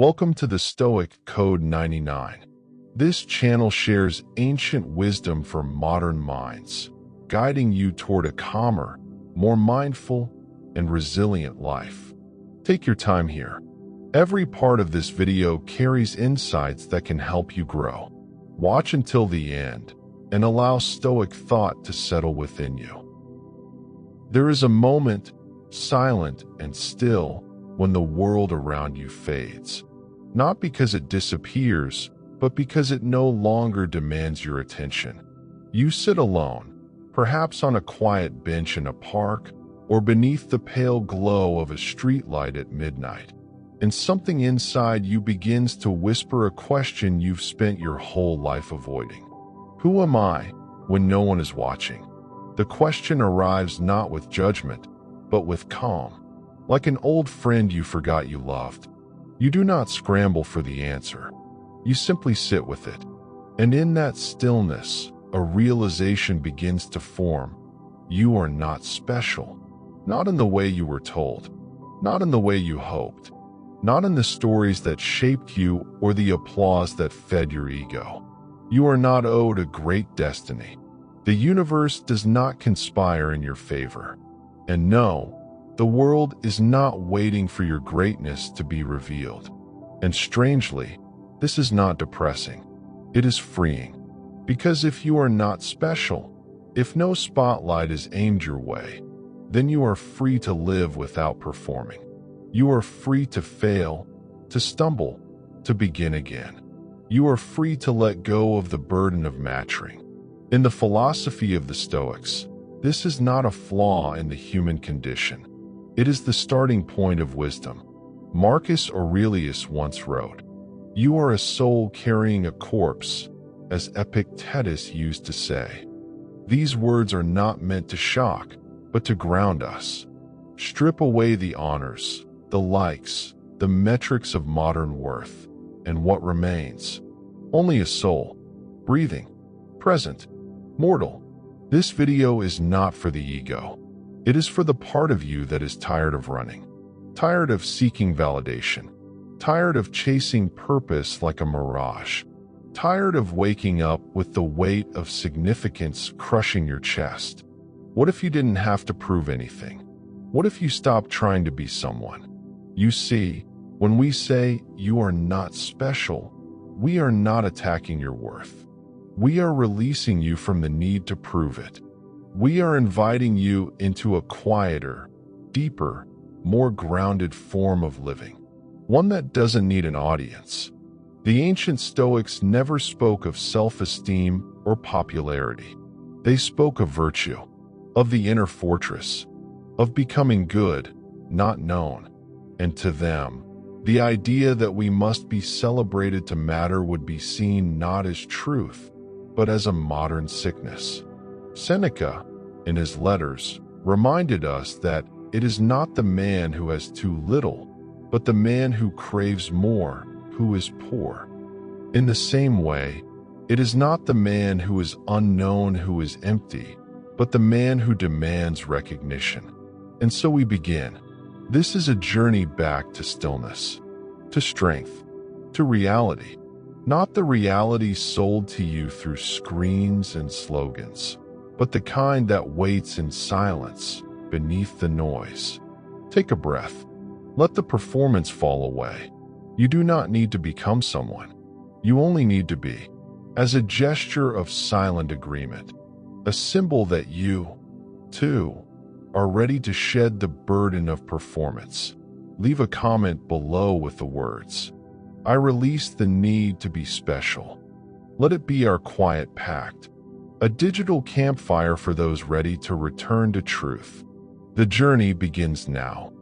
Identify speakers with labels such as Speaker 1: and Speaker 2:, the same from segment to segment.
Speaker 1: Welcome to the Stoic Code 99. This channel shares ancient wisdom for modern minds, guiding you toward a calmer, more mindful, and resilient life. Take your time here. Every part of this video carries insights that can help you grow. Watch until the end and allow Stoic thought to settle within you. There is a moment, silent and still, when the world around you fades. Not because it disappears, but because it no longer demands your attention. You sit alone, perhaps on a quiet bench in a park, or beneath the pale glow of a streetlight at midnight, and something inside you begins to whisper a question you've spent your whole life avoiding. Who am I when no one is watching? The question arrives not with judgment, but with calm, like an old friend you forgot you loved. You do not scramble for the answer. You simply sit with it. And in that stillness, a realization begins to form. You are not special. Not in the way you were told. Not in the way you hoped. Not in the stories that shaped you or the applause that fed your ego. You are not owed a great destiny. The universe does not conspire in your favor. And no, the world is not waiting for your greatness to be revealed. And strangely, this is not depressing. It is freeing. Because if you are not special, if no spotlight is aimed your way, then you are free to live without performing. You are free to fail, to stumble, to begin again. You are free to let go of the burden of maturing. In the philosophy of the Stoics, this is not a flaw in the human condition. It is the starting point of wisdom. Marcus Aurelius once wrote, "You are a soul carrying a corpse," as Epictetus used to say. These words are not meant to shock, but to ground us. Strip away the honors, the likes, the metrics of modern worth, and what remains? Only a soul, breathing, present, mortal. This video is not for the ego. It is for the part of you that is tired of running, tired of seeking validation, tired of chasing purpose like a mirage, tired of waking up with the weight of significance crushing your chest. What if you didn't have to prove anything? What if you stopped trying to be someone? You see, when we say you are not special, we are not attacking your worth. We are releasing you from the need to prove it. We are inviting you into a quieter, deeper, more grounded form of living, one that doesn't need an audience. The ancient Stoics never spoke of self-esteem or popularity. They spoke of virtue, of the inner fortress, of becoming good, not known. And to them, the idea that we must be celebrated to matter would be seen not as truth, but as a modern sickness. Seneca, in his letters, reminded us that it is not the man who has too little, but the man who craves more, who is poor. In the same way, it is not the man who is unknown who is empty, but the man who demands recognition. And so we begin. This is a journey back to stillness, to strength, to reality. Not the reality sold to you through screens and slogans, but the kind that waits in silence beneath the noise. Take a breath. Let the performance fall away. You do not need to become someone. You only need to be, as a gesture of silent agreement, a symbol that you, too, are ready to shed the burden of performance. Leave a comment below with the words, "I release the need to be special." Let it be our quiet pact, a digital campfire for those ready to return to truth. The journey begins now.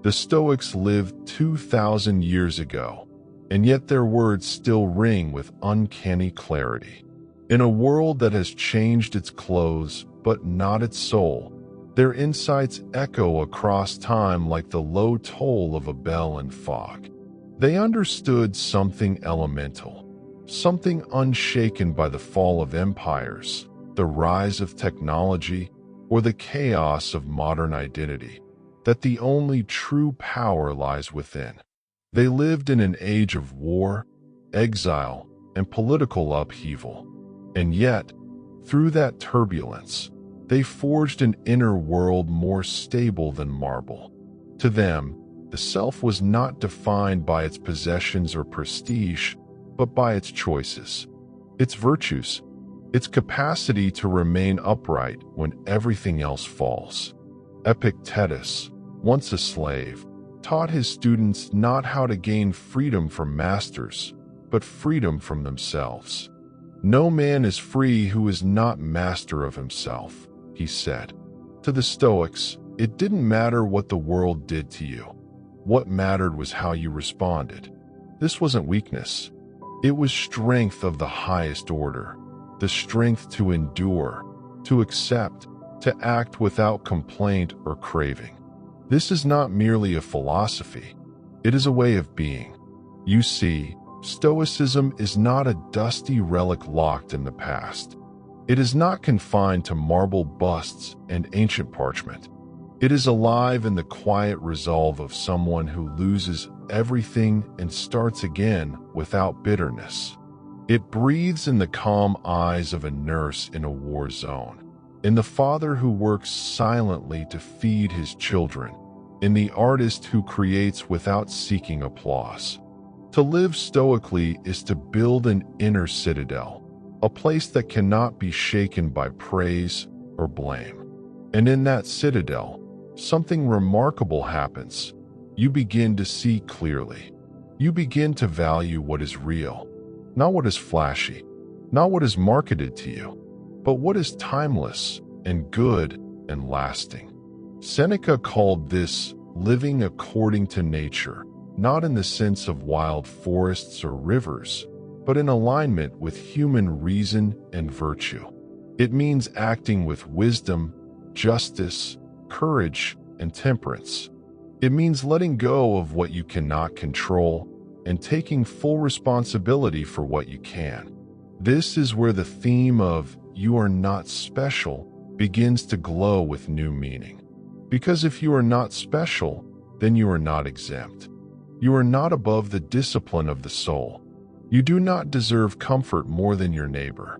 Speaker 1: The Stoics lived 2,000 years ago, and yet their words still ring with uncanny clarity. In a world that has changed its clothes but not its soul, their insights echo across time like the low toll of a bell in fog. They understood something elemental, something unshaken by the fall of empires, the rise of technology, or the chaos of modern identity. that the only true power lies within. They lived in an age of war, exile, and political upheaval. And yet, through that turbulence, they forged an inner world more stable than marble. To them, the self was not defined by its possessions or prestige, but by its choices, its virtues, its capacity to remain upright when everything else falls. Epictetus, once a slave, taught his students not how to gain freedom from masters, but freedom from themselves. "No man is free who is not master of himself," he said. To the Stoics, it didn't matter what the world did to you. What mattered was how you responded. This wasn't weakness. It was strength of the highest order, the strength to endure, to accept, to act without complaint or craving. This is not merely a philosophy. It is a way of being. You see, Stoicism is not a dusty relic locked in the past. It is not confined to marble busts and ancient parchment. It is alive in the quiet resolve of someone who loses everything and starts again without bitterness. It breathes in the calm eyes of a nurse in a war zone, in the father who works silently to feed his children, in the artist who creates without seeking applause. To live stoically is to build an inner citadel, a place that cannot be shaken by praise or blame. And in that citadel, something remarkable happens. You begin to see clearly. You begin to value what is real, not what is flashy, not what is marketed to you, but what is timeless and good and lasting. Seneca called this living according to nature, not in the sense of wild forests or rivers, but in alignment with human reason and virtue. It means acting with wisdom, justice, courage, and temperance. It means letting go of what you cannot control and taking full responsibility for what you can. This is where the theme of "you are not special" begins to glow with new meaning. Because if you are not special, then you are not exempt. You are not above the discipline of the soul. You do not deserve comfort more than your neighbor.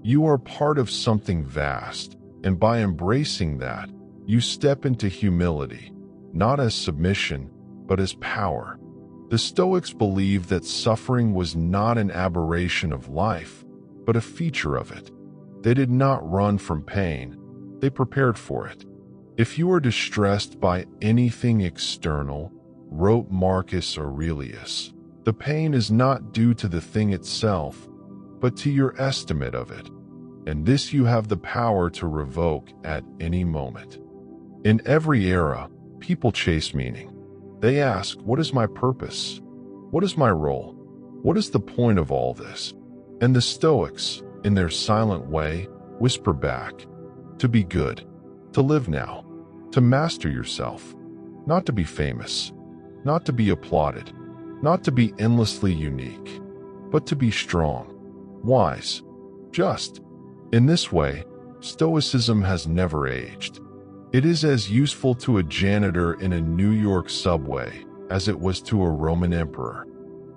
Speaker 1: You are part of something vast, and by embracing that, you step into humility, not as submission, but as power. The Stoics believed that suffering was not an aberration of life, but a feature of it. They did not run from pain, they prepared for it. If you are distressed by anything external, wrote Marcus Aurelius, the pain is not due to the thing itself, but to your estimate of it, and this you have the power to revoke at any moment. In every era, people chase meaning. They ask, what is my purpose? What is my role? What is the point of all this? And the Stoics, in their silent way, whisper back, to be good, to live now, to master yourself, not to be famous, not to be applauded, not to be endlessly unique, but to be strong, wise, just. In this way, Stoicism has never aged. It is as useful to a janitor in a New York subway as it was to a Roman emperor.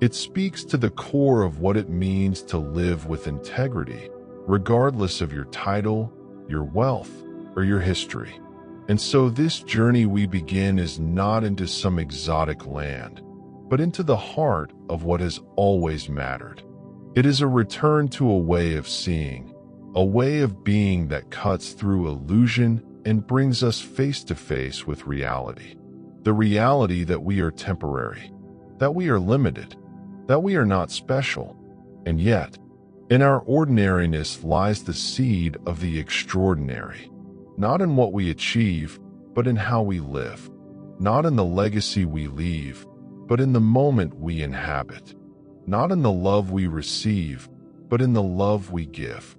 Speaker 1: It speaks to the core of what it means to live with integrity, regardless of your title, your wealth, or your history. And so this journey we begin is not into some exotic land, but into the heart of what has always mattered. It is a return to a way of seeing, a way of being that cuts through illusion and brings us face to face with reality. The reality that we are temporary, that we are limited, that we are not special. And yet, in our ordinariness lies the seed of the extraordinary, not in what we achieve, but in how we live, not in the legacy we leave, but in the moment we inhabit, not in the love we receive, but in the love we give.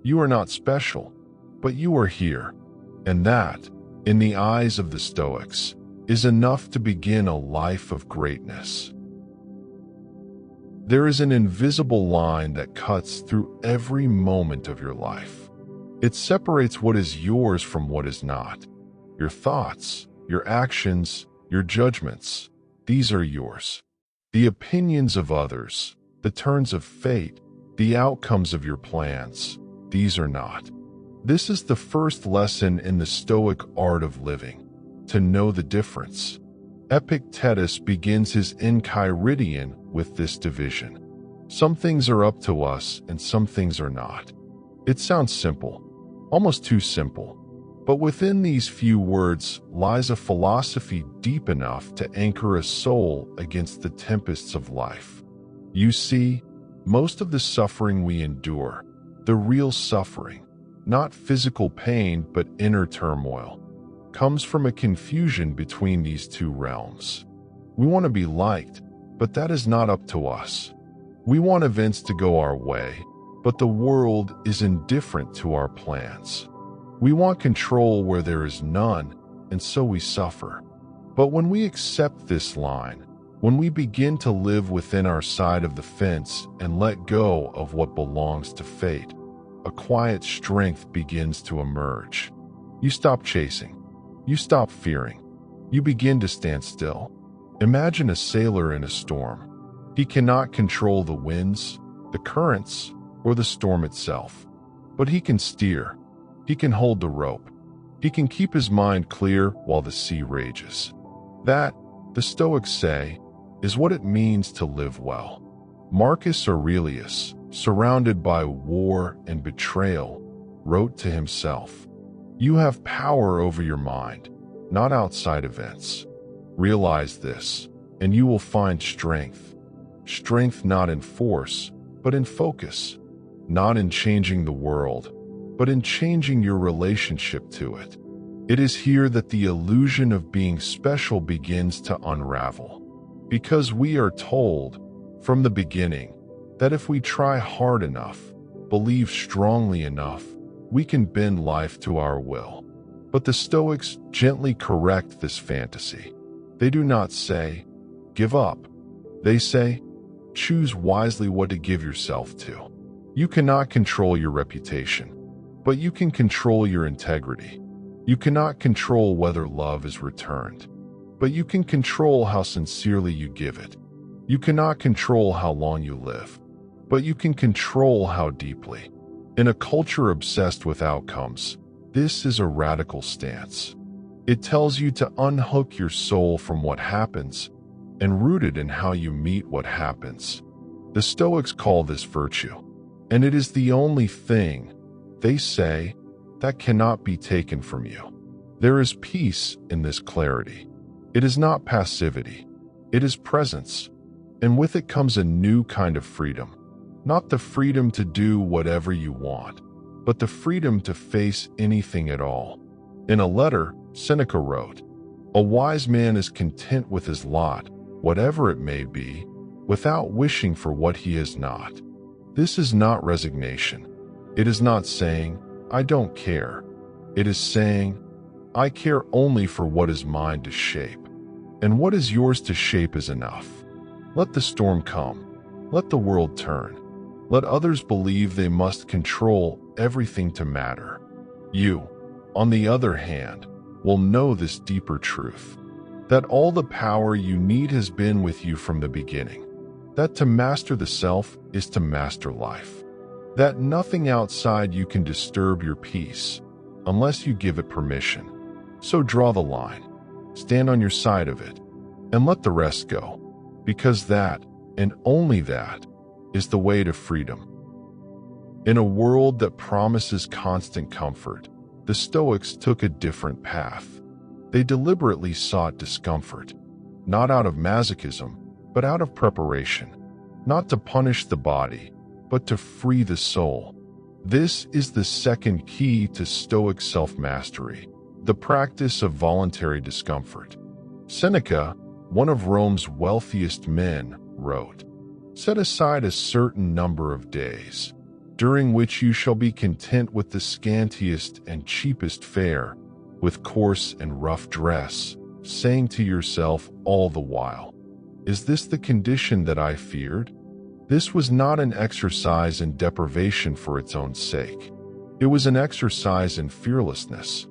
Speaker 1: You are not special, but you are here. And that, in the eyes of the Stoics, is enough to begin a life of greatness. There is an invisible line that cuts through every moment of your life. It separates what is yours from what is not. Your thoughts, your actions, your judgments, these are yours. The opinions of others, the turns of fate, the outcomes of your plans, these are not. This is the first lesson in the Stoic art of living, to know the difference. Epictetus begins his Enchiridion with this division. Some things are up to us and some things are not. It sounds simple, almost too simple, but within these few words lies a philosophy deep enough to anchor a soul against the tempests of life. You see, most of the suffering we endure, the real suffering, not physical pain but inner turmoil, comes from a confusion between these two realms. We want to be liked, but that is not up to us. We want events to go our way, but the world is indifferent to our plans. We want control where there is none, and so we suffer. But when we accept this line, when we begin to live within our side of the fence and let go of what belongs to fate, a quiet strength begins to emerge. You stop chasing. You stop fearing. You begin to stand still. Imagine a sailor in a storm. He cannot control the winds, the currents, or the storm itself. But he can steer. He can hold the rope. He can keep his mind clear while the sea rages. That, the Stoics say, is what it means to live well. Marcus Aurelius, surrounded by war and betrayal, wrote to himself, "You have power over your mind, not outside events. Realize this, and you will find strength. Strength not in force, but in focus. Not in changing the world, but in changing your relationship to it." It is here that the illusion of being special begins to unravel. Because we are told, from the beginning, that if we try hard enough, believe strongly enough, we can bend life to our will. But the Stoics gently correct this fantasy. They do not say, "Give up." They say, "Choose wisely what to give yourself to." You cannot control your reputation, but you can control your integrity. You cannot control whether love is returned, but you can control how sincerely you give it. You cannot control how long you live, but you can control how deeply. In a culture obsessed with outcomes, this is a radical stance. It tells you to unhook your soul from what happens and root it in how you meet what happens. The Stoics call this virtue, and it is the only thing, they say, that cannot be taken from you. There is peace in this clarity. It is not passivity. It is presence. And with it comes a new kind of freedom. Not the freedom to do whatever you want, but the freedom to face anything at all. In a letter, Seneca wrote, "A wise man is content with his lot, whatever it may be, without wishing for what he is not." This is not resignation. It is not saying, "I don't care." It is saying, "I care only for what is mine to shape. And what is yours to shape is enough. Let the storm come. Let the world turn. Let others believe they must control everything to matter. You, on the other hand, will know this deeper truth, that all the power you need has been with you from the beginning. That to master the self is to master life. That nothing outside you can disturb your peace, unless you give it permission. So draw the line, stand on your side of it, and let the rest go, because that, and only that, is the way to freedom. In a world that promises constant comfort, the Stoics took a different path. They deliberately sought discomfort, not out of masochism, but out of preparation, not to punish the body, but to free the soul. This is the second key to Stoic self-mastery, the practice of voluntary discomfort. Seneca, one of Rome's wealthiest men, wrote, "Set aside a certain number of days, during which you shall be content with the scantiest and cheapest fare, with coarse and rough dress, saying to yourself all the while, 'Is this the condition that I feared?'" This was not an exercise in deprivation for its own sake. It was an exercise in fearlessness.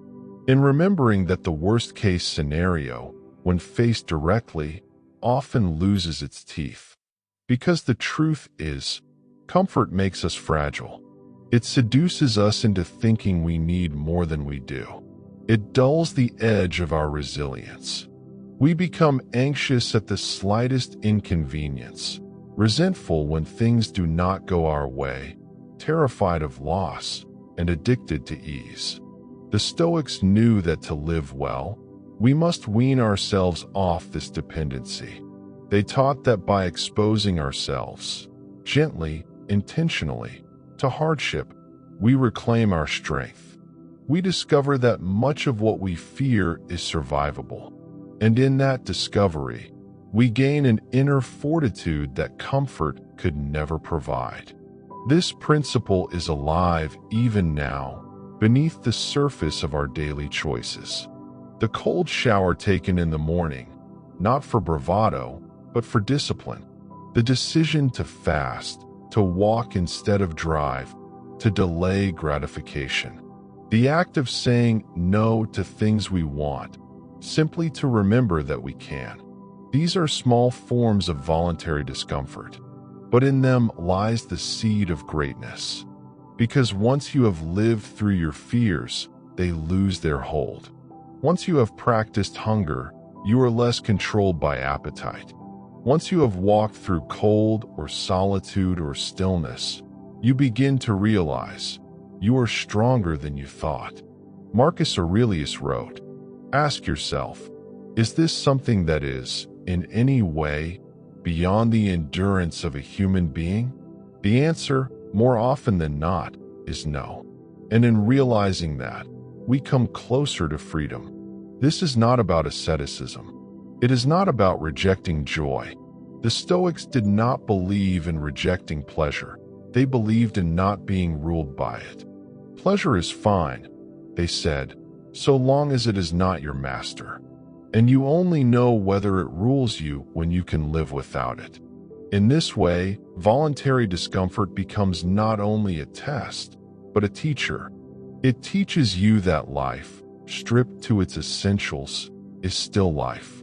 Speaker 1: in remembering that the worst-case scenario, when faced directly, often loses its teeth. Because the truth is, comfort makes us fragile. It seduces us into thinking we need more than we do. It dulls the edge of our resilience. We become anxious at the slightest inconvenience, resentful when things do not go our way, terrified of loss, and addicted to ease. The Stoics knew that to live well, we must wean ourselves off this dependency. They taught that by exposing ourselves, gently, intentionally, to hardship, we reclaim our strength. We discover that much of what we fear is survivable. And in that discovery, we gain an inner fortitude that comfort could never provide. This principle is alive even now, beneath the surface of our daily choices. The cold shower taken in the morning, not for bravado, but for discipline. The decision to fast, to walk instead of drive, to delay gratification. The act of saying no to things we want, simply to remember that we can. These are small forms of voluntary discomfort, but in them lies the seed of greatness. Because once you have lived through your fears, they lose their hold. Once you have practiced hunger, you are less controlled by appetite. Once you have walked through cold or solitude or stillness, you begin to realize you are stronger than you thought. Marcus Aurelius wrote, "Ask yourself, is this something that is, in any way, beyond the endurance of a human being?" The answer, more often than not, is no. And in realizing that, we come closer to freedom. This is not about asceticism. It is not about rejecting joy. The Stoics did not believe in rejecting pleasure. They believed in not being ruled by it. Pleasure is fine, they said, so long as it is not your master. And you only know whether it rules you when you can live without it. In this way, voluntary discomfort becomes not only a test, but a teacher. It teaches you that life, stripped to its essentials, is still life.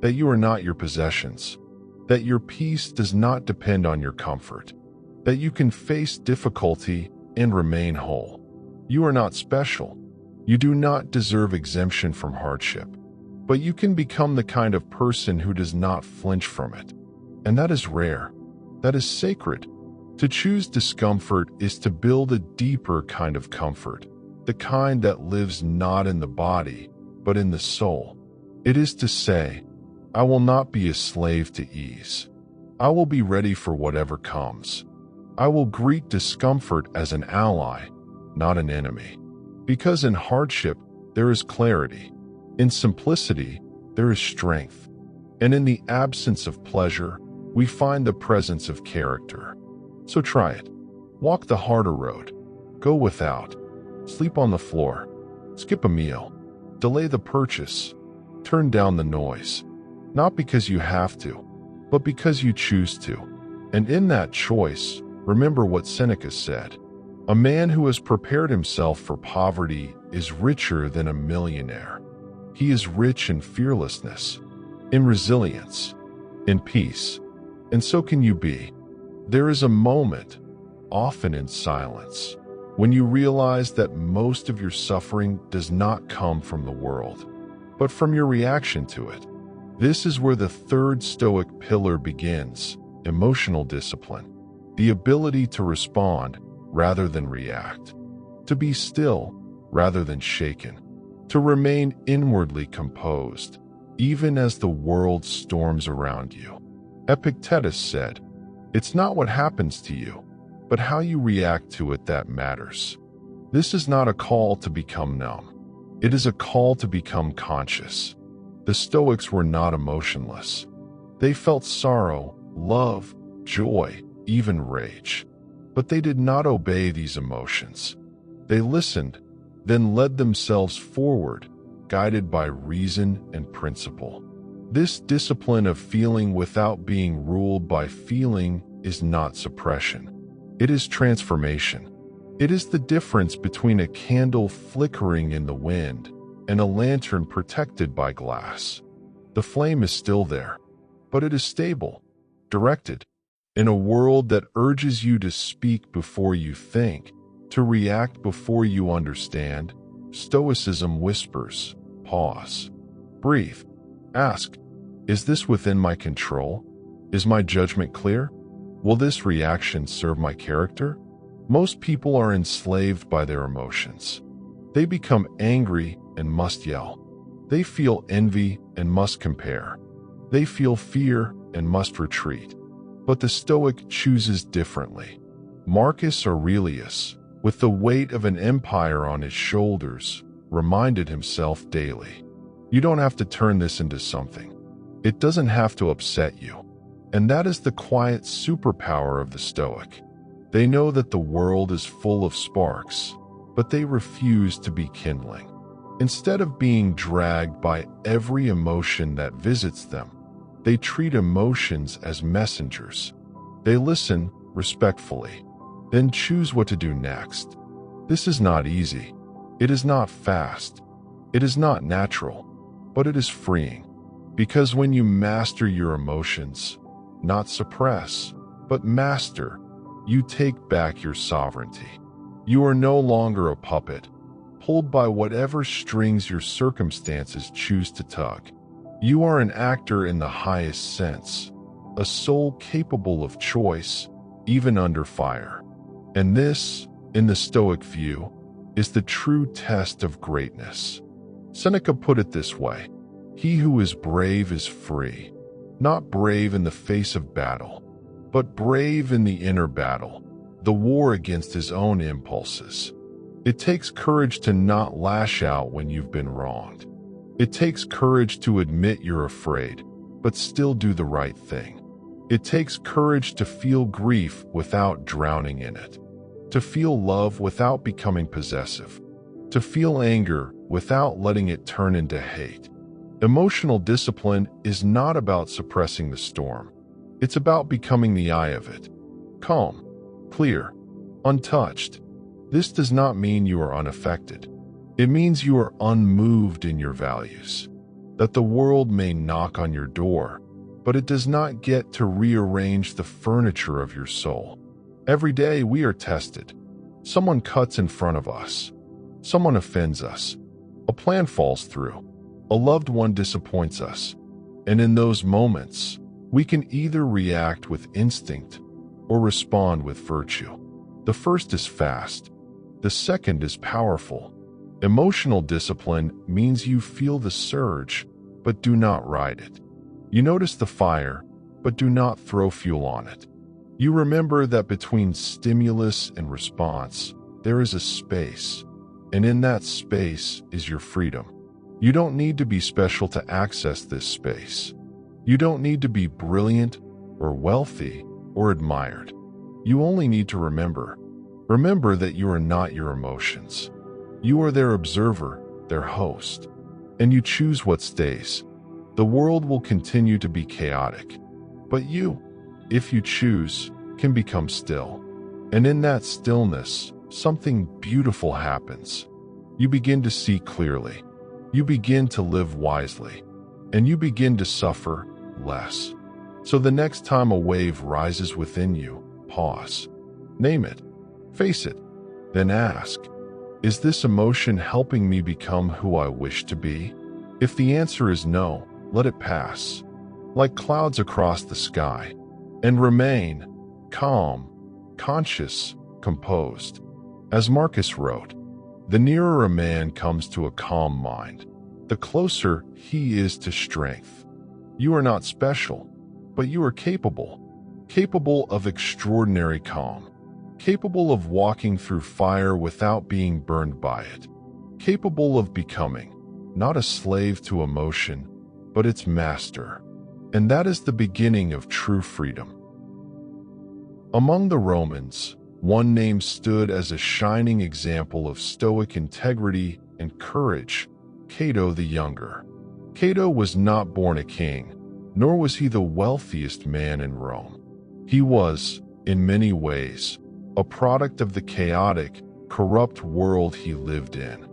Speaker 1: That you are not your possessions. That your peace does not depend on your comfort. That you can face difficulty and remain whole. You are not special. You do not deserve exemption from hardship. But you can become the kind of person who does not flinch from it. And that is rare. That is sacred. To choose discomfort is to build a deeper kind of comfort, the kind that lives not in the body, but in the soul. It is to say, I will not be a slave to ease. I will be ready for whatever comes. I will greet discomfort as an ally, not an enemy. Because in hardship, there is clarity. In simplicity, there is strength. And in the absence of pleasure, we find the presence of character. So try it. Walk the harder road. Go without. Sleep on the floor. Skip a meal. Delay the purchase. Turn down the noise. Not because you have to, but because you choose to. And in that choice, remember what Seneca said. A man who has prepared himself for poverty is richer than a millionaire. He is rich in fearlessness, in resilience, in peace. And so can you be. There is a moment, often in silence, when you realize that most of your suffering does not come from the world, but from your reaction to it. This is where the third Stoic pillar begins, emotional discipline, the ability to respond rather than react, to be still rather than shaken, to remain inwardly composed, even as the world storms around you. Epictetus said, "It's not what happens to you, but how you react to it that matters." This is not a call to become numb. It is a call to become conscious. The Stoics were not emotionless. They felt sorrow, love, joy, even rage. But they did not obey these emotions. They listened, then led themselves forward, guided by reason and principle. This discipline of feeling without being ruled by feeling is not suppression. It is transformation. It is the difference between a candle flickering in the wind and a lantern protected by glass. The flame is still there, but it is stable, directed. In a world that urges you to speak before you think, to react before you understand, Stoicism whispers, pause, breathe, ask, is this within my control? Is my judgment clear? Will this reaction serve my character? Most people are enslaved by their emotions. They become angry and must yell. They feel envy and must compare. They feel fear and must retreat. But the Stoic chooses differently. Marcus Aurelius, with the weight of an empire on his shoulders, reminded himself daily, you don't have to turn this into something. It doesn't have to upset you. And that is the quiet superpower of the Stoic. They know that the world is full of sparks, but they refuse to be kindling. Instead of being dragged by every emotion that visits them, they treat emotions as messengers. They listen respectfully, then choose what to do next. This is not easy. It is not fast. It is not natural, but it is freeing. Because when you master your emotions, not suppress, but master, you take back your sovereignty. You are no longer a puppet, pulled by whatever strings your circumstances choose to tug. You are an actor in the highest sense, a soul capable of choice, even under fire. And this, in the Stoic view, is the true test of greatness. Seneca put it this way, he who is brave is free, not brave in the face of battle, but brave in the inner battle, the war against his own impulses. It takes courage to not lash out when you've been wronged. It takes courage to admit you're afraid, but still do the right thing. It takes courage to feel grief without drowning in it, to feel love without becoming possessive, to feel anger without letting it turn into hate. Emotional discipline is not about suppressing the storm. It's about becoming the eye of it. Calm, clear, untouched. This does not mean you are unaffected. It means you are unmoved in your values. That the world may knock on your door, but it does not get to rearrange the furniture of your soul. Every day we are tested. Someone cuts in front of us. Someone offends us. A plan falls through. A loved one disappoints us. And in those moments, we can either react with instinct or respond with virtue. The first is fast. The second is powerful. Emotional discipline means you feel the surge, but do not ride it. You notice the fire, but do not throw fuel on it. You remember that between stimulus and response, there is a space, and in that space is your freedom. You don't need to be special to access this space. You don't need to be brilliant or wealthy or admired. You only need to remember. Remember that you are not your emotions. You are their observer, their host, and you choose what stays. The world will continue to be chaotic, but you, if you choose, can become still. And in that stillness, something beautiful happens. You begin to see clearly. You begin to live wisely, and you begin to suffer less. So the next time a wave rises within you, pause. Name it. Face it. Then ask, is this emotion helping me become who I wish to be? If the answer is no, let it pass, like clouds across the sky, and remain calm, conscious, composed. As Marcus wrote, the nearer a man comes to a calm mind, the closer he is to strength. You are not special, but you are capable of extraordinary calm, capable of walking through fire without being burned by it, capable of becoming not a slave to emotion, but its master. And that is the beginning of true freedom. Among the Romans, one name stood as a shining example of Stoic integrity and courage, Cato the Younger. Cato was not born a king, nor was he the wealthiest man in Rome. He was, in many ways, a product of the chaotic, corrupt world he lived in.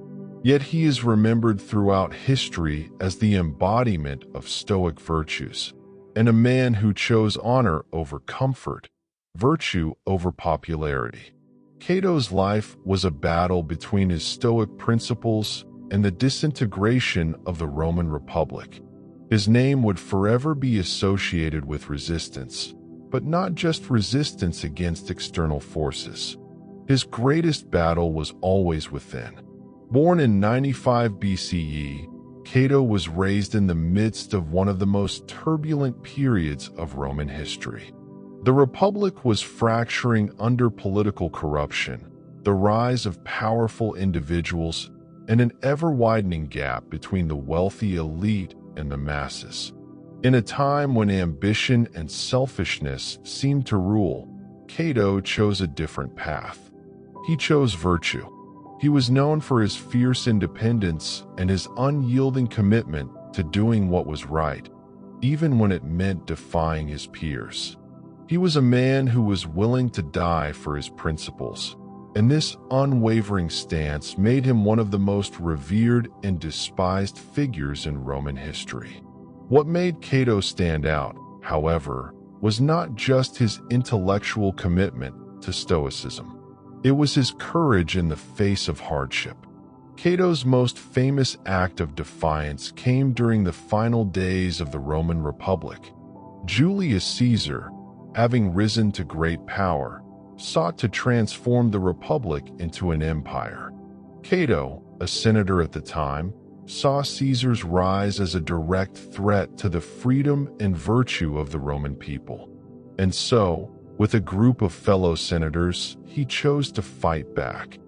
Speaker 1: Yet he is remembered throughout history as the embodiment of Stoic virtues, and a man who chose honor over comfort, virtue over popularity. Cato's life was a battle between his Stoic principles and the disintegration of the Roman Republic. His name would forever be associated with resistance, but not just resistance against external forces. His greatest battle was always within. Born in 95 BCE, Cato was raised in the midst of one of the most turbulent periods of Roman history. The Republic was fracturing under political corruption, the rise of powerful individuals, and an ever-widening gap between the wealthy elite and the masses. In a time when ambition and selfishness seemed to rule, Cato chose a different path. He chose virtue. He was known for his fierce independence and his unyielding commitment to doing what was right, even when it meant defying his peers. He was a man who was willing to die for his principles, and this unwavering stance made him one of the most revered and despised figures in Roman history. What made Cato stand out, however, was not just his intellectual commitment to Stoicism. It was his courage in the face of hardship. Cato's most famous act of defiance came during the final days of the Roman Republic. Julius Caesar, having risen to great power, sought to transform the Republic into an empire. Cato, a senator at the time, saw Caesar's rise as a direct threat to the freedom and virtue of the Roman people. And so, with a group of fellow senators, he chose to fight back,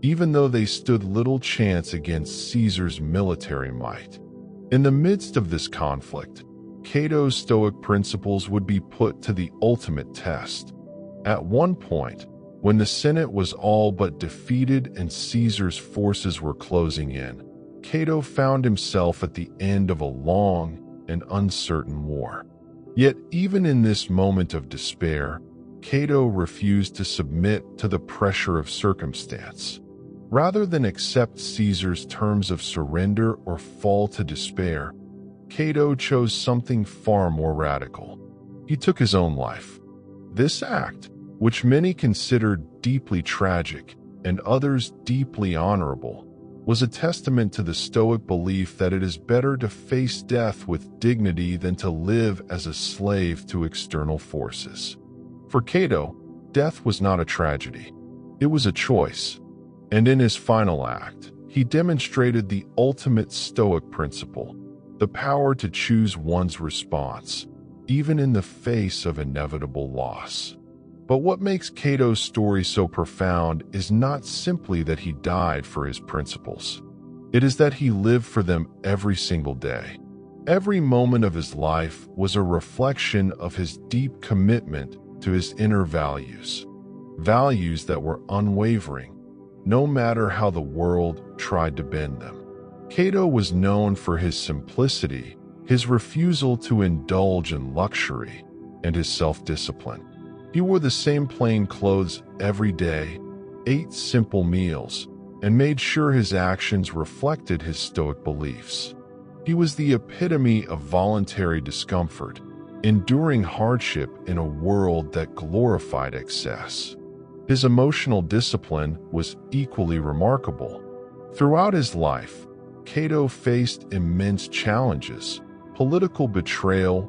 Speaker 1: even though they stood little chance against Caesar's military might. In the midst of this conflict, Cato's Stoic principles would be put to the ultimate test. At one point, when the Senate was all but defeated and Caesar's forces were closing in, Cato found himself at the end of a long and uncertain war. Yet even in this moment of despair, Cato refused to submit to the pressure of circumstance. Rather than accept Caesar's terms of surrender or fall to despair, Cato chose something far more radical. He took his own life. This act, which many considered deeply tragic and others deeply honorable, was a testament to the Stoic belief that it is better to face death with dignity than to live as a slave to external forces. For Cato, death was not a tragedy. It was a choice. And in his final act, he demonstrated the ultimate Stoic principle, the power to choose one's response, even in the face of inevitable loss. But what makes Cato's story so profound is not simply that he died for his principles. It is that he lived for them every single day. Every moment of his life was a reflection of his deep commitment to his inner values, values that were unwavering, no matter how the world tried to bend them. Cato was known for his simplicity, his refusal to indulge in luxury, and his self-discipline. He wore the same plain clothes every day, ate simple meals, and made sure his actions reflected his Stoic beliefs. He was the epitome of voluntary discomfort, enduring hardship in a world that glorified excess. His emotional discipline was equally remarkable. Throughout his life, Cato faced immense challenges: political betrayal,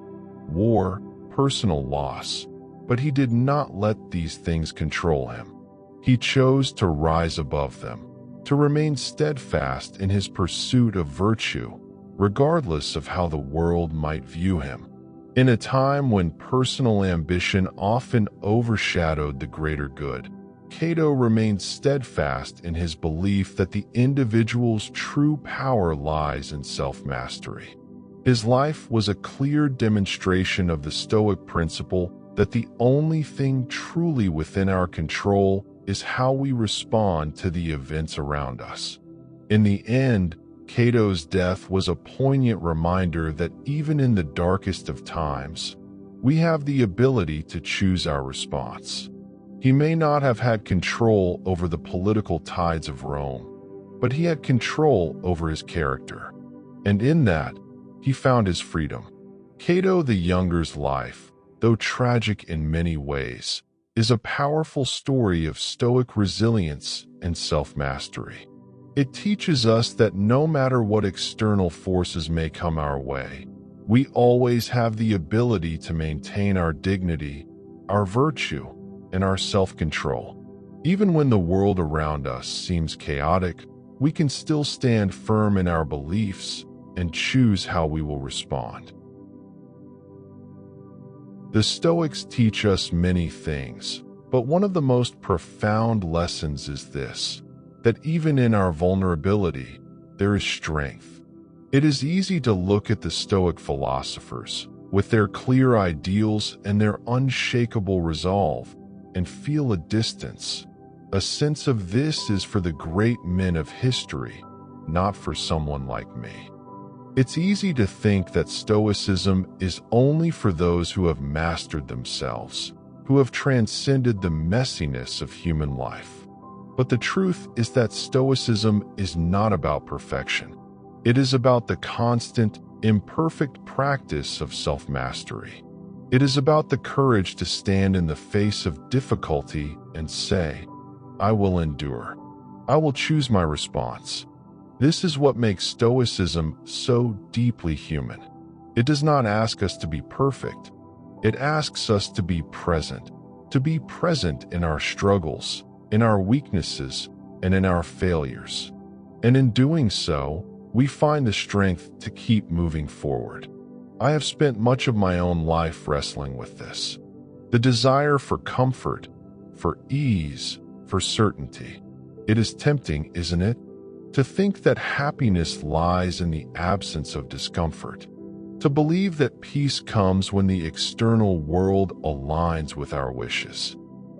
Speaker 1: war, personal loss, but he did not let these things control him. He chose to rise above them, to remain steadfast in his pursuit of virtue, regardless of how the world might view him. In a time when personal ambition often overshadowed the greater good, Cato remained steadfast in his belief that the individual's true power lies in self-mastery. His life was a clear demonstration of the Stoic principle that the only thing truly within our control is how we respond to the events around us. In the end, Cato's death was a poignant reminder that even in the darkest of times, we have the ability to choose our response. He may not have had control over the political tides of Rome, but he had control over his character. And in that, he found his freedom. Cato the Younger's life, though tragic in many ways, is a powerful story of Stoic resilience and self-mastery. It teaches us that no matter what external forces may come our way, we always have the ability to maintain our dignity, our virtue, and our self-control. Even when the world around us seems chaotic, we can still stand firm in our beliefs and choose how we will respond. The Stoics teach us many things, but one of the most profound lessons is this: that even in our vulnerability, there is strength. It is easy to look at the Stoic philosophers, with their clear ideals and their unshakable resolve, and feel a distance. A sense of this is for the great men of history, not for someone like me. It's easy to think that Stoicism is only for those who have mastered themselves, who have transcended the messiness of human life. But the truth is that Stoicism is not about perfection. It is about the constant, imperfect practice of self-mastery. It is about the courage to stand in the face of difficulty and say, "I will endure. I will choose my response." This is what makes Stoicism so deeply human. It does not ask us to be perfect. It asks us to be present in our struggles, in our weaknesses, and in our failures. And in doing so, we find the strength to keep moving forward. I have spent much of my own life wrestling with this. The desire for comfort, for ease, for certainty. It is tempting, isn't it? To think that happiness lies in the absence of discomfort. To believe that peace comes when the external world aligns with our wishes.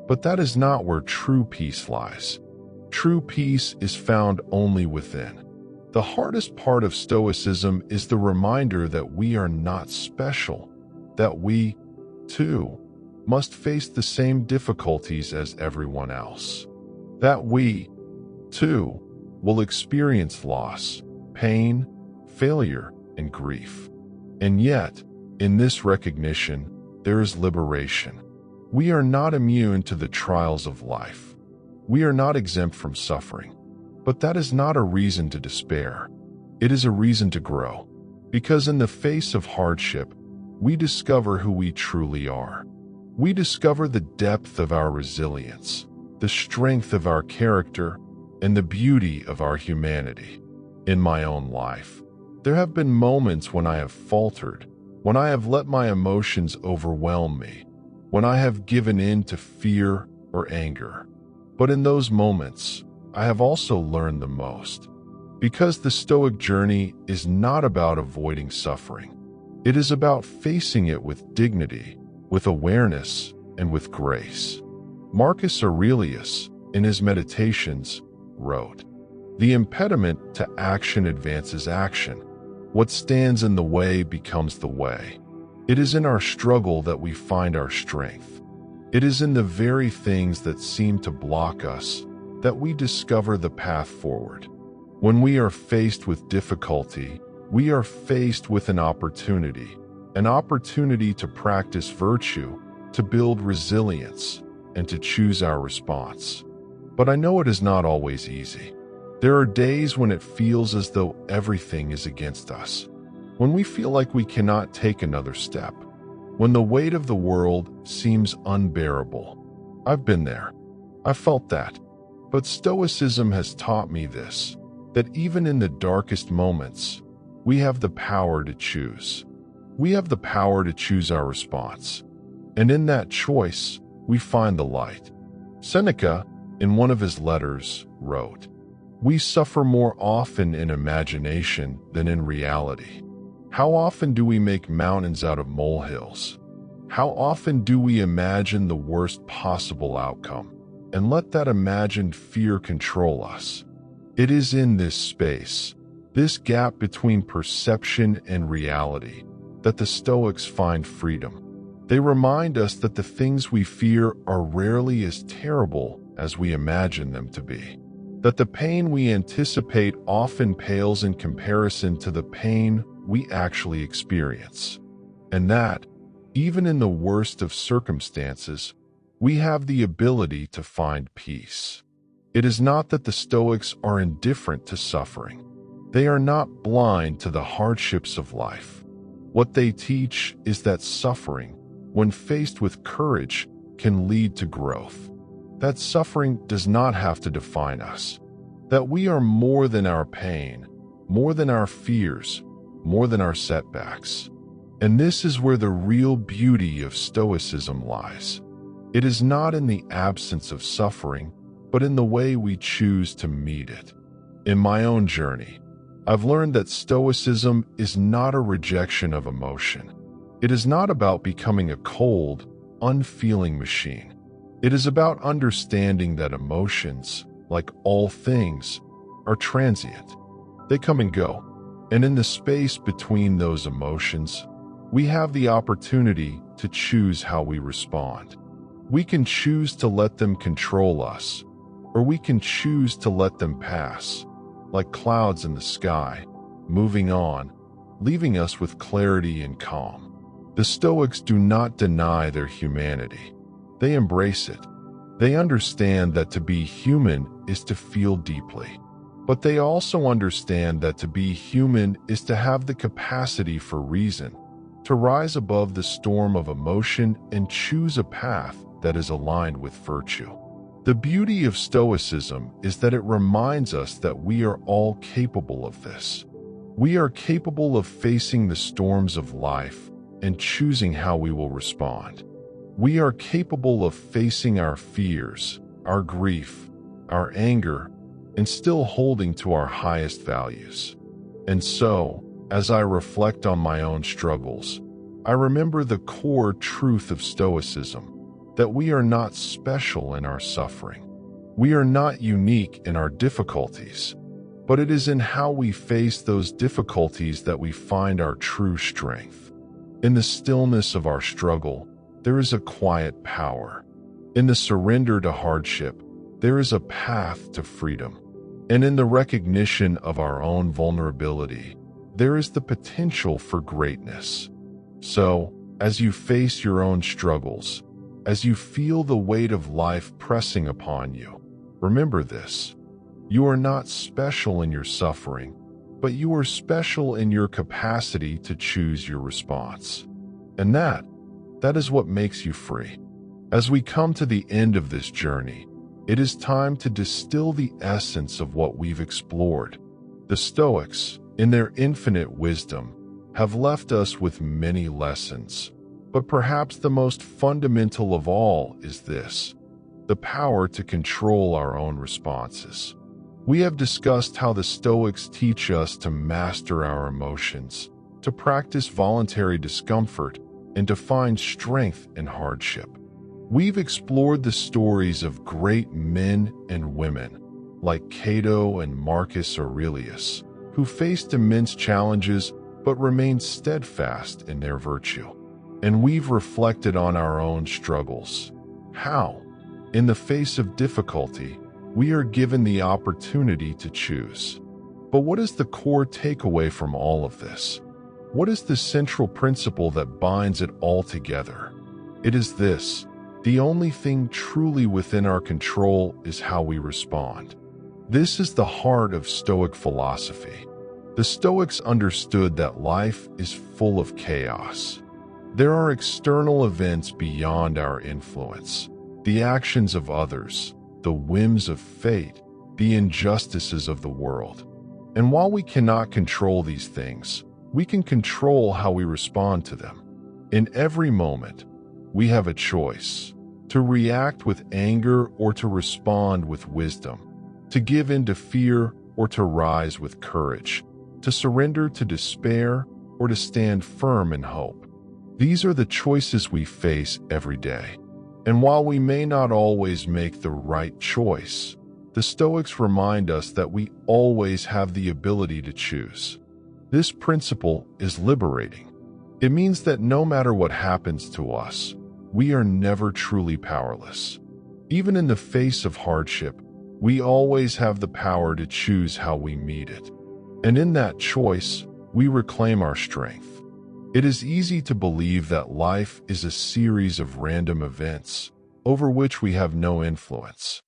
Speaker 1: But that is not where true peace lies. True peace is found only within. The hardest part of Stoicism is the reminder that we are not special, that we, too, must face the same difficulties as everyone else. That we, too, will experience loss, pain, failure, and grief. And yet, in this recognition, there is liberation. We are not immune to the trials of life. We are not exempt from suffering. But that is not a reason to despair. It is a reason to grow. Because in the face of hardship, we discover who we truly are. We discover the depth of our resilience, the strength of our character, and the beauty of our humanity. In my own life, there have been moments when I have faltered, when I have let my emotions overwhelm me, when I have given in to fear or anger. But in those moments, I have also learned the most. Because the Stoic journey is not about avoiding suffering. It is about facing it with dignity, with awareness, and with grace. Marcus Aurelius, in his Meditations, wrote, "The impediment to action advances action. What stands in the way becomes the way. It is in our struggle that we find our strength. It is in the very things that seem to block us that we discover the path forward. When we are faced with difficulty, we are faced with an opportunity to practice virtue, to build resilience, and to choose our response. But I know it is not always easy. There are days when it feels as though everything is against us, when we feel like we cannot take another step, when the weight of the world seems unbearable. I've been there. I've felt that. But Stoicism has taught me this, that even in the darkest moments, we have the power to choose. We have the power to choose our response. And in that choice, we find the light. Seneca, in one of his letters, wrote, "We suffer more often in imagination than in reality. How often do we make mountains out of molehills? How often do we imagine the worst possible outcome and let that imagined fear control us? It is in this space, this gap between perception and reality, that the Stoics find freedom. They remind us that the things we fear are rarely as terrible as we imagine them to be. that the pain we anticipate often pales in comparison to the pain we actually experience, and that, even in the worst of circumstances, we have the ability to find peace. It is not that the Stoics are indifferent to suffering. They are not blind to the hardships of life. What they teach is that suffering, when faced with courage, can lead to growth. That suffering does not have to define us. That we are more than our pain, more than our fears, more than our setbacks. And this is where the real beauty of Stoicism lies. It is not in the absence of suffering, but in the way we choose to meet it. In my own journey, I've learned that Stoicism is not a rejection of emotion. It is not about becoming a cold, unfeeling machine. It is about understanding that emotions, like all things, are transient. They come and go. And in the space between those emotions, we have the opportunity to choose how we respond. We can choose to let them control us, or we can choose to let them pass, like clouds in the sky, moving on, leaving us with clarity and calm. The Stoics do not deny their humanity. They embrace it. They understand that to be human is to feel deeply. But they also understand that to be human is to have the capacity for reason, to rise above the storm of emotion and choose a path that is aligned with virtue. The beauty of Stoicism is that it reminds us that we are all capable of this. We are capable of facing the storms of life and choosing how we will respond. We are capable of facing our fears, our grief, our anger, and still holding to our highest values. And so, as I reflect on my own struggles, I remember the core truth of Stoicism, that we are not special in our suffering. We are not unique in our difficulties, but it is in how we face those difficulties that we find our true strength. In the stillness of our struggle, there is a quiet power. In the surrender to hardship, there is a path to freedom. And in the recognition of our own vulnerability, there is the potential for greatness. So, as you face your own struggles, as you feel the weight of life pressing upon you, remember this: you are not special in your suffering, but you are special in your capacity to choose your response. And that is what makes you free. As we come to the end of this journey, it is time to distill the essence of what we've explored. The Stoics, in their infinite wisdom, have left us with many lessons, but perhaps the most fundamental of all is this: the power to control our own responses. We have discussed how the Stoics teach us to master our emotions, to practice voluntary discomfort, and to find strength in hardship. We've explored the stories of great men and women, like Cato and Marcus Aurelius, who faced immense challenges but remained steadfast in their virtue. And we've reflected on our own struggles. How, in the face of difficulty, we are given the opportunity to choose. But what is the core takeaway from all of this? What is the central principle that binds it all together? It is this: the only thing truly within our control is how we respond. This is the heart of Stoic philosophy. The Stoics understood that life is full of chaos. There are external events beyond our influence, the actions of others, the whims of fate, the injustices of the world. And while we cannot control these things, we can control how we respond to them. In every moment, we have a choice: to react with anger or to respond with wisdom, to give in to fear or to rise with courage, to surrender to despair or to stand firm in hope. These are the choices we face every day. And while we may not always make the right choice, the Stoics remind us that we always have the ability to choose. This principle is liberating. It means that no matter what happens to us, we are never truly powerless. Even in the face of hardship, We always have the power to choose how we meet it. And in that choice, we reclaim our strength. It is easy to believe that life is a series of random events over which we have no influence.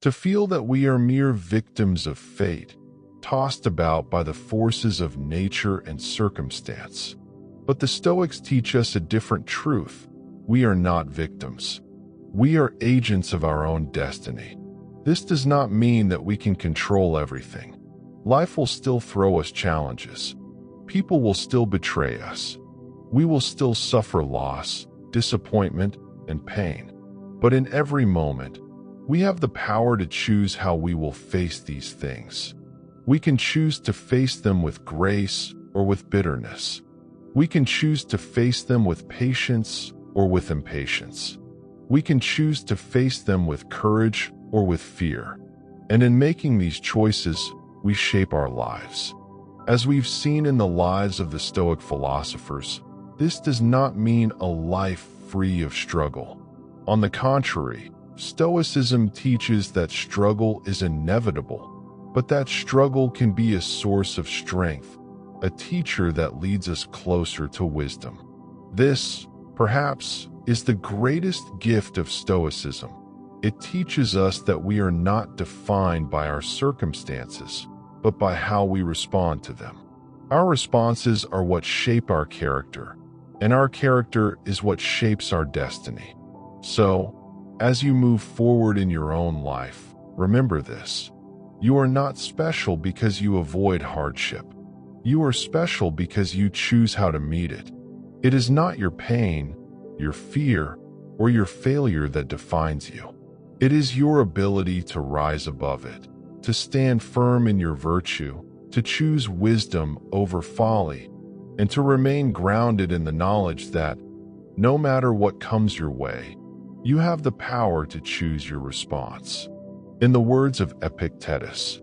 Speaker 1: To feel that we are mere victims of fate, tossed about by the forces of nature and circumstance. But the Stoics teach us a different truth. We are not victims. We are agents of our own destiny. This does not mean that we can control everything. Life will still throw us challenges. People will still betray us. We will still suffer loss, disappointment, and pain. But in every moment, we have the power to choose how we will face these things. We can choose to face them with grace or with bitterness. We can choose to face them with patience or with impatience. We can choose to face them with courage or with fear. And in making these choices, we shape our lives. As we've seen in the lives of the Stoic philosophers, this does not mean a life free of struggle. On the contrary, Stoicism teaches that struggle is inevitable, but that struggle can be a source of strength, a teacher that leads us closer to wisdom. This, perhaps, is the greatest gift of Stoicism. It teaches us that we are not defined by our circumstances, but by how we respond to them. Our responses are what shape our character, and our character is what shapes our destiny. So, as you move forward in your own life, remember this. You are not special because you avoid hardship. You are special because you choose how to meet it. It is not your pain, your fear, or your failure that defines you. It is your ability to rise above it, to stand firm in your virtue, to choose wisdom over folly, and to remain grounded in the knowledge that, no matter what comes your way, you have the power to choose your response. In the words of Epictetus,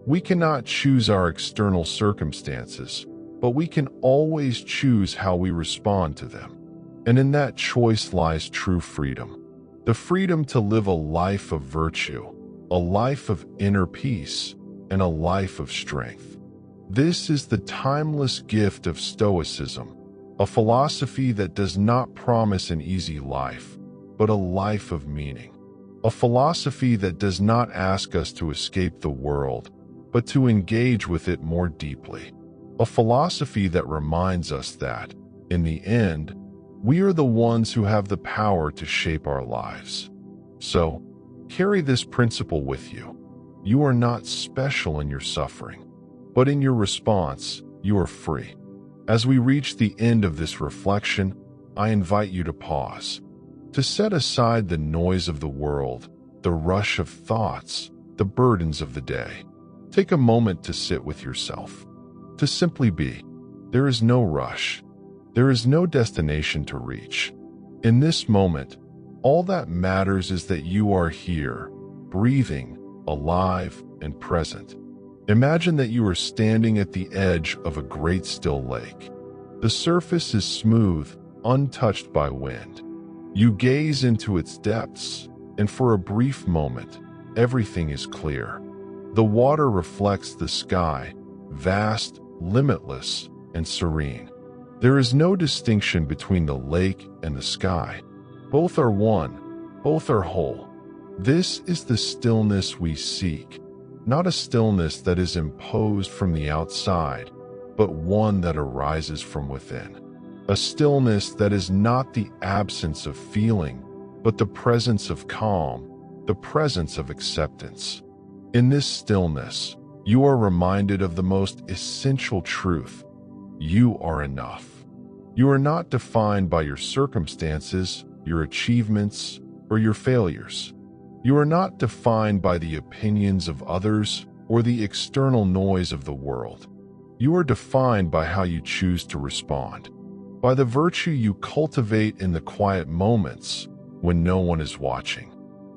Speaker 1: we cannot choose our external circumstances, but we can always choose how we respond to them. And in that choice lies true freedom. The freedom to live a life of virtue, a life of inner peace, and a life of strength. This is the timeless gift of Stoicism, a philosophy that does not promise an easy life, but a life of meaning. A philosophy that does not ask us to escape the world, but to engage with it more deeply. A philosophy that reminds us that, in the end, we are the ones who have the power to shape our lives. So, carry this principle with you. You are not special in your suffering, but in your response, you are free. As we reach the end of this reflection, I invite you to pause, to set aside the noise of the world, the rush of thoughts, the burdens of the day. Take a moment to sit with yourself, to simply be. There is no rush. There is no destination to reach. In this moment, all that matters is that you are here, breathing, alive, and present. Imagine that you are standing at the edge of a great still lake. The surface is smooth, untouched by wind. You gaze into its depths, and for a brief moment, everything is clear. The water reflects the sky, vast, limitless, and serene. There is no distinction between the lake and the sky. Both are one, both are whole. This is the stillness we seek, not a stillness that is imposed from the outside, but one that arises from within. A stillness that is not the absence of feeling, but the presence of calm, the presence of acceptance. In this stillness, you are reminded of the most essential truth. You are enough. You are not defined by your circumstances, your achievements, or your failures. You are not defined by the opinions of others or the external noise of the world. You are defined by how you choose to respond, by the virtue you cultivate in the quiet moments when no one is watching.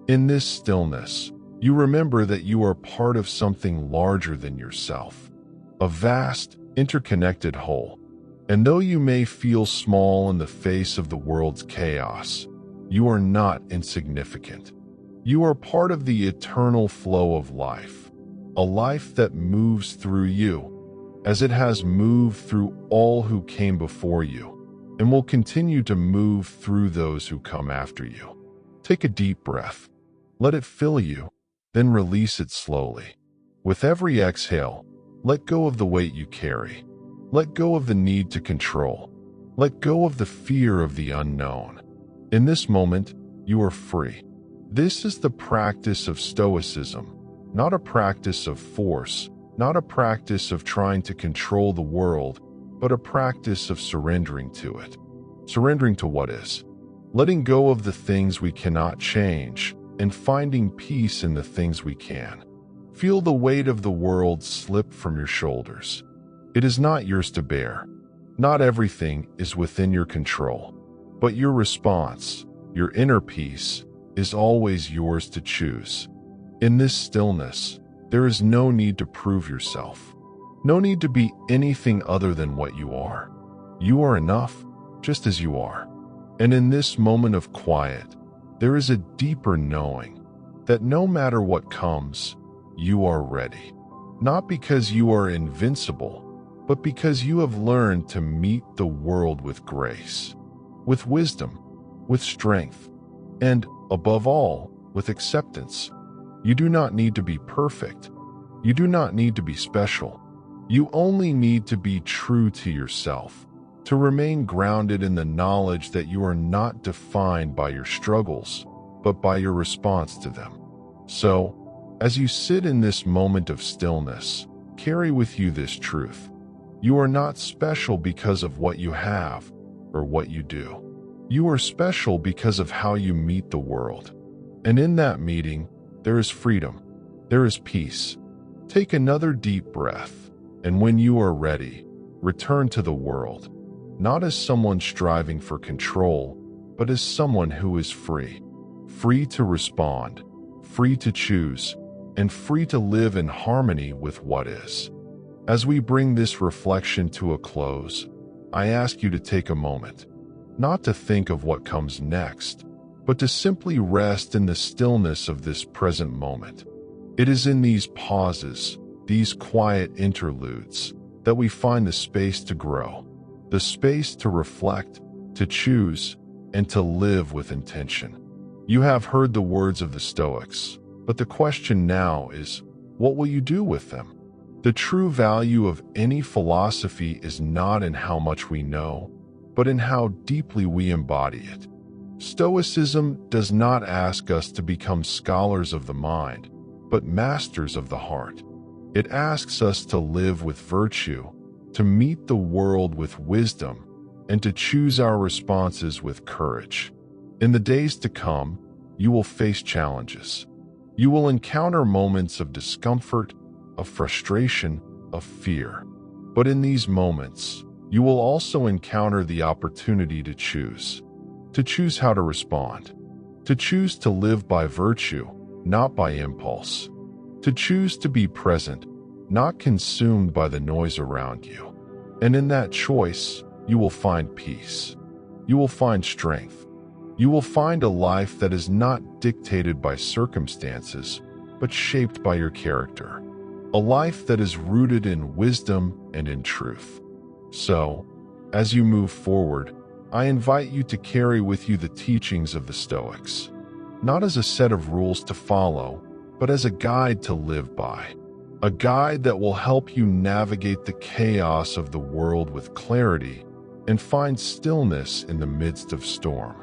Speaker 1: In this stillness, you remember that you are part of something larger than yourself, a vast, interconnected whole. And though you may feel small in the face of the world's chaos, you are not insignificant. You are part of the eternal flow of life, a life that moves through you, as it has moved through all who came before you, and will continue to move through those who come after you. Take a deep breath. Let it fill you, then release it slowly. With every exhale, let go of the weight you carry. Let go of the need to control. Let go of the fear of the unknown. In this moment, you are free. This is the practice of Stoicism, not a practice of force, not a practice of trying to control the world, but a practice of surrendering to it. Surrendering to what is. Letting go of the things we cannot change, and finding peace in the things we can. Feel the weight of the world slip from your shoulders. It is not yours to bear. Not everything is within your control, but your response, your inner peace, is always yours to choose. In this stillness, there is no need to prove yourself. No need to be anything other than what you are. You are enough, just as you are. And in this moment of quiet, there is a deeper knowing that no matter what comes, you are ready. Not because you are invincible, but because you have learned to meet the world with grace, with wisdom, with strength, and, above all, with acceptance. You do not need to be perfect. You do not need to be special. You only need to be true to yourself, to remain grounded in the knowledge that you are not defined by your struggles, but by your response to them. So, as you sit in this moment of stillness, carry with you this truth. You are not special because of what you have or what you do. You are special because of how you meet the world. And in that meeting, there is freedom. There is peace. Take another deep breath, and when you are ready, return to the world, not as someone striving for control, but as someone who is free. Free to respond, free to choose, and free to live in harmony with what is. As we bring this reflection to a close, I ask you to take a moment, not to think of what comes next, but to simply rest in the stillness of this present moment. It is in these pauses, these quiet interludes, that we find the space to grow, the space to reflect, to choose, and to live with intention. You have heard the words of the Stoics, but the question now is, what will you do with them? The true value of any philosophy is not in how much we know, but in how deeply we embody it. Stoicism does not ask us to become scholars of the mind, but masters of the heart. It asks us to live with virtue, to meet the world with wisdom, and to choose our responses with courage. In the days to come, you will face challenges. You will encounter moments of discomfort, of frustration, of fear. But in these moments, you will also encounter the opportunity to choose how to respond, to choose to live by virtue, not by impulse, to choose to be present, not consumed by the noise around you. And in that choice, you will find peace. You will find strength. You will find a life that is not dictated by circumstances, but shaped by your character. A life that is rooted in wisdom and in truth. So, as you move forward, I invite you to carry with you the teachings of the Stoics, not as a set of rules to follow, but as a guide to live by. A guide that will help you navigate the chaos of the world with clarity and find stillness in the midst of storm.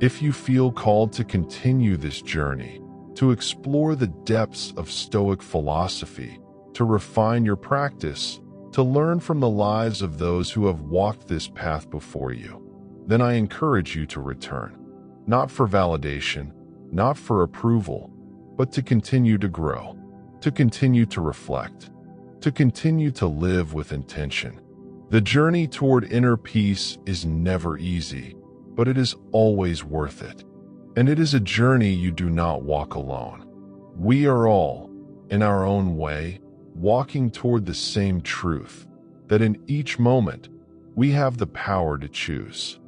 Speaker 1: If you feel called to continue this journey, to explore the depths of Stoic philosophy, to refine your practice, to learn from the lives of those who have walked this path before you, then I encourage you to return, not for validation, not for approval, but to continue to grow, to continue to reflect, to continue to live with intention. The journey toward inner peace is never easy, but it is always worth it. And it is a journey you do not walk alone. We are all, in our own way, walking toward the same truth, that in each moment, we have the power to choose.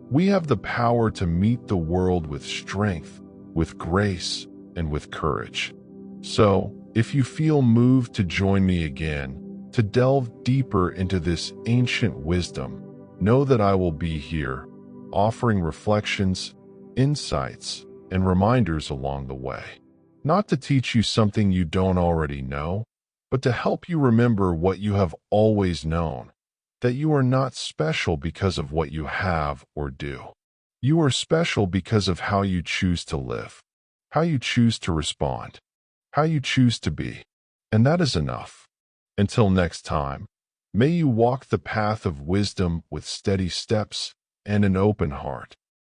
Speaker 1: We have the power to meet the world with strength, with grace, and with courage. So, if you feel moved to join me again, to delve deeper into this ancient wisdom, know that I will be here, offering reflections, insights, and reminders along the way. Not to teach you something you don't already know, but to help you remember what you have always known, that you are not special because of what you have or do. You are special because of how you choose to live, how you choose to respond, how you choose to be. And that is enough. Until next time, may you walk the path of wisdom with steady steps and an open heart.